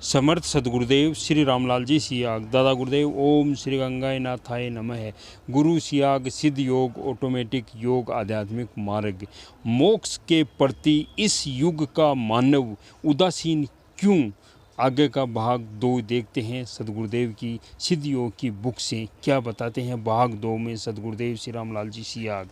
समर्थ सदगुरुदेव श्री रामलाल जी सियाग दादा गुरुदेव ओम श्री गंगाय नाथाय नमः। गुरु सियाग सिद्ध योग ऑटोमेटिक योग आध्यात्मिक मार्ग। मोक्ष के प्रति इस युग का मानव उदासीन क्यों? आगे का भाग 2 देखते हैं सदगुरुदेव की सिद्ध योग की बुक से क्या बताते हैं। भाग 2 में सदगुरुदेव श्री रामलाल जी सियाग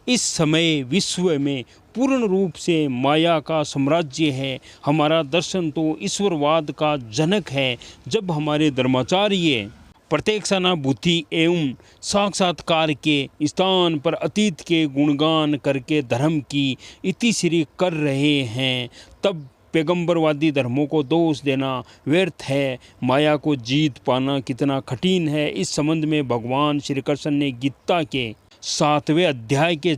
इस समय विश्व में पूर्ण रूप से माया का साम्राज्य है। हमारा दर्शन तो ईश्वरवाद का जनक है। जब हमारे धर्माचार्य प्रत्यक्षानुभूति एवं साक्षात्कार के स्थान पर अतीत के गुणगान करके धर्म की इतिश्री कर रहे हैं, तब पैगंबरवादी धर्मों को दोष देना व्यर्थ है। माया को जीत पाना कितना कठिन है, इस संबंध में भगवान श्री कृष्ण ने गीता के 7वें अध्याय के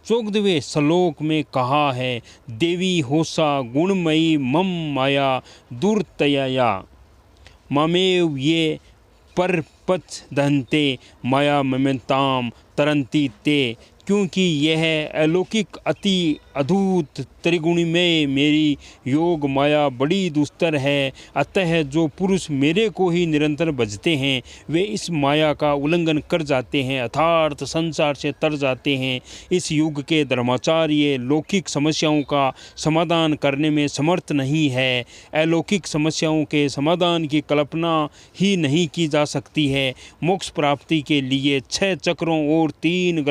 14वें श्लोक में कहा है, देवी होसा गुणमयी मम माया दुर्तया ममेव ये परपच दहन्ते माया ममताम तरंती ते। क्योंकि यह अलौकिक अति अद्भुत त्रिगुणमय मेरी योग माया बड़ी दुस्तर है। अतः जो पुरुष मेरे को ही निरंतर भजते हैं वे इस माया का उल्लंघन कर जाते हैं, अर्थात संसार से तर जाते हैं। इस युग के धर्माचार्य लौकिक समस्याओं का समाधान करने में समर्थ नहीं है। अलौकिक समस्याओं के समाधान की कल्पना ही नहीं की जा सकती है। मोक्ष प्राप्ति के लिए 6 चक्रों और 3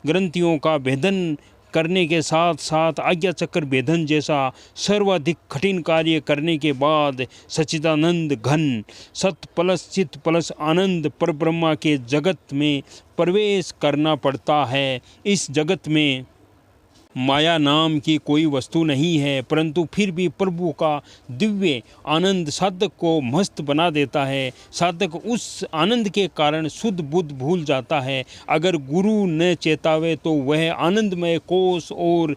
ग्रंथियों का भेदन करने के साथ साथ आज्ञा चक्र भेदन जैसा सर्वाधिक कठिन कार्य करने के बाद सच्चिदानंद घन सत प्लस चित प्लस आनंद परब्रह्मा के जगत में प्रवेश करना पड़ता है। इस जगत में माया नाम की कोई वस्तु नहीं है, परंतु फिर भी प्रभु का दिव्य आनंद साधक को मस्त बना देता है। साधक उस आनंद के कारण शुद्ध बुद्ध भूल जाता है। अगर गुरु न चेतावे तो वह आनंदमय कोष और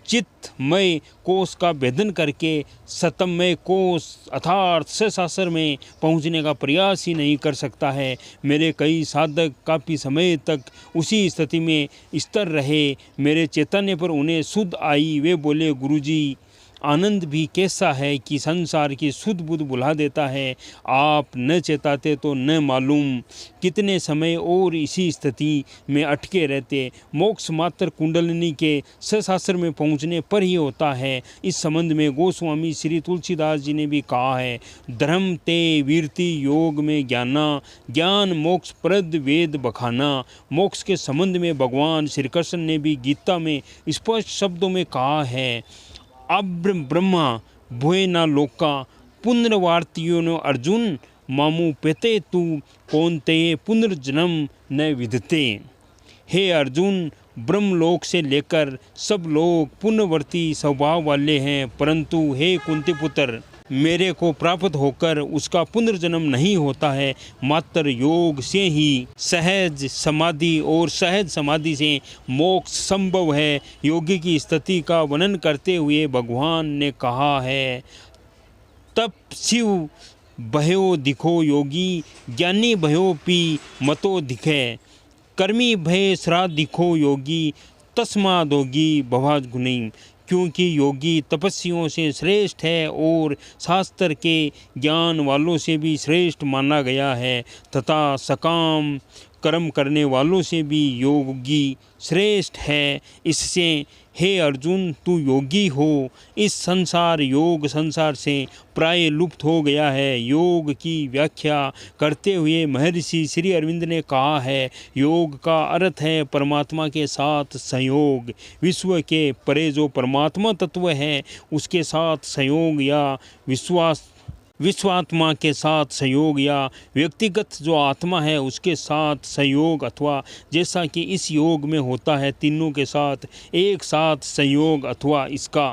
चित्तमय कोष का भेदन करके सतमय कोष अर्थात सहस्रार में पहुंचने का प्रयास ही नहीं कर सकता है। मेरे कई साधक काफ़ी समय तक उसी स्थिति में स्थिर रहे। मेरे चैतन्य पर उन्हें शुद्ध आई। वे बोले, गुरुजी आनंद भी कैसा है कि संसार की शुद्ध बुद्ध भुला देता है। आप न चेताते तो न मालूम कितने समय और इसी स्थिति में अटके रहते। मोक्ष मात्र कुंडलिनी के सहस्रार में पहुंचने पर ही होता है। इस संबंध में गोस्वामी श्री तुलसीदास जी ने भी कहा है, धर्म ते वीरति योग में ज्ञान मोक्ष प्रद वेद बखाना। मोक्ष के संबंध में भगवान श्री कृष्ण ने भी गीता में स्पष्ट शब्दों में कहा है, अब्र ब्रह्मा भुए न लोका पुनर्वार्तियों न अर्जुन मामू पेते तू कौनते पुनर्जन्म न विदते। हे अर्जुन, ब्रह्मलोक से लेकर सब लोग पुनर्वर्ती स्वभाव वाले हैं, परंतु हे कुंती पुत्र, मेरे को प्राप्त होकर उसका पुनर्जन्म नहीं होता है। मात्र योग से ही सहज समाधि और सहज समाधि से मोक्ष संभव है। योगी की स्थिति का वर्णन करते हुए भगवान ने कहा है, तप शिव भयो दिखो योगी ज्ञानी भयो पी मतो दिखे। कर्मी भय श्राद्ध दिखो योगी तस्मादोगी भवाज गुणी। क्योंकि योगी तपस्वियों से श्रेष्ठ है और शास्त्र के ज्ञान वालों से भी श्रेष्ठ माना गया है तथा सकाम कर्म करने वालों से भी योगी श्रेष्ठ है। इससे हे अर्जुन, तू योगी हो। इस संसार से प्राय लुप्त हो गया है। योग की व्याख्या करते हुए महर्षि श्री अरविंद ने कहा है, योग का अर्थ है परमात्मा के साथ संयोग। विश्व के परे जो परमात्मा तत्व है उसके साथ संयोग या विश्वात्मा के साथ संयोग या व्यक्तिगत जो आत्मा है उसके साथ संयोग, अथवा जैसा कि इस योग में होता है तीनों के साथ एक साथ संयोग, अथवा इसका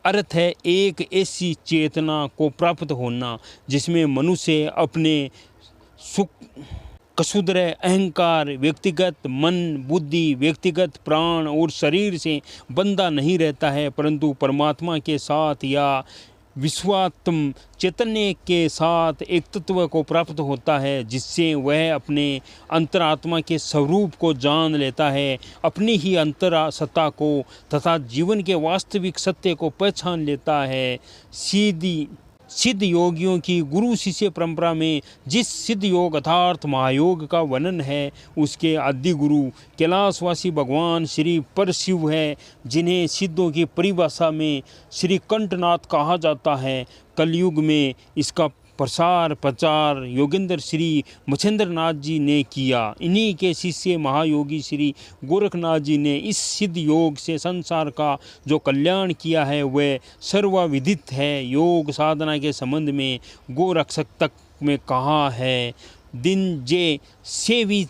अर्थ है एक ऐसी चेतना को प्राप्त होना जिसमें मनुष्य अपने सुख कसुद्र अहंकार, व्यक्तिगत मन बुद्धि, व्यक्तिगत प्राण और शरीर से बंधा नहीं रहता है, परंतु परमात्मा के साथ या विश्वात्म चैतन्य के साथ एक तत्व को प्राप्त होता है, जिससे वह अपने अंतरात्मा के स्वरूप को जान लेता है, अपनी ही अंतरा सत्ता को तथा जीवन के वास्तविक सत्य को पहचान लेता है। सीधी सिद्ध योगियों की गुरु शिष्य परंपरा में जिस सिद्ध योग अर्थात महायोग का वर्णन है, उसके आदि गुरु कैलाशवासी भगवान श्री परशिव है, जिन्हें सिद्धों की परिभाषा में श्री कंठनाथ कहा जाता है। कलयुग में इसका प्रसार प्रचार योगेंद्र श्री मच्छेंद्र नाथ जी ने किया। इन्हीं के शिष्य महायोगी श्री गोरखनाथ जी ने इस सिद्ध योग से संसार का जो कल्याण किया है वह सर्वविदित है। योग साधना के संबंध में गोरक्षक तक में कहा है, दिन जे सेवी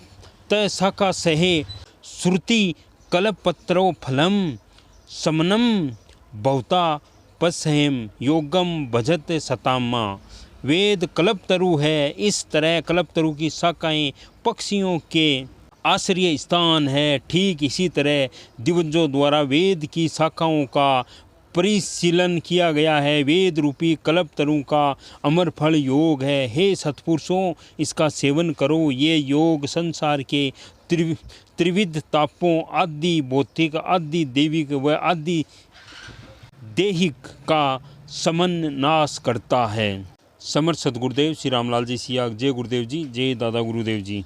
त सका सहे श्रुति कलपत्रो फलम समनम बहुता पसहेम योगम भजत सतामा। वेद कल्पतरु है, इस तरह कल्पतरु की शाखाएं पक्षियों के आश्रय स्थान है। ठीक इसी तरह दिवंजों द्वारा वेद की शाखाओं का परिशीलन किया गया है। वेद रूपी कल्पतरु का अमर फल योग है। हे सत्पुरुषों, इसका सेवन करो। ये योग संसार के त्रिविध तापों आदि भौतिक आदि दैविक व आदि देहिक का समन नाश करता है। समर्थ सतगुरुदेव श्री रामलाल जी सियाग। जय गुरुदेव जी, जय दादा गुरुदेव जी।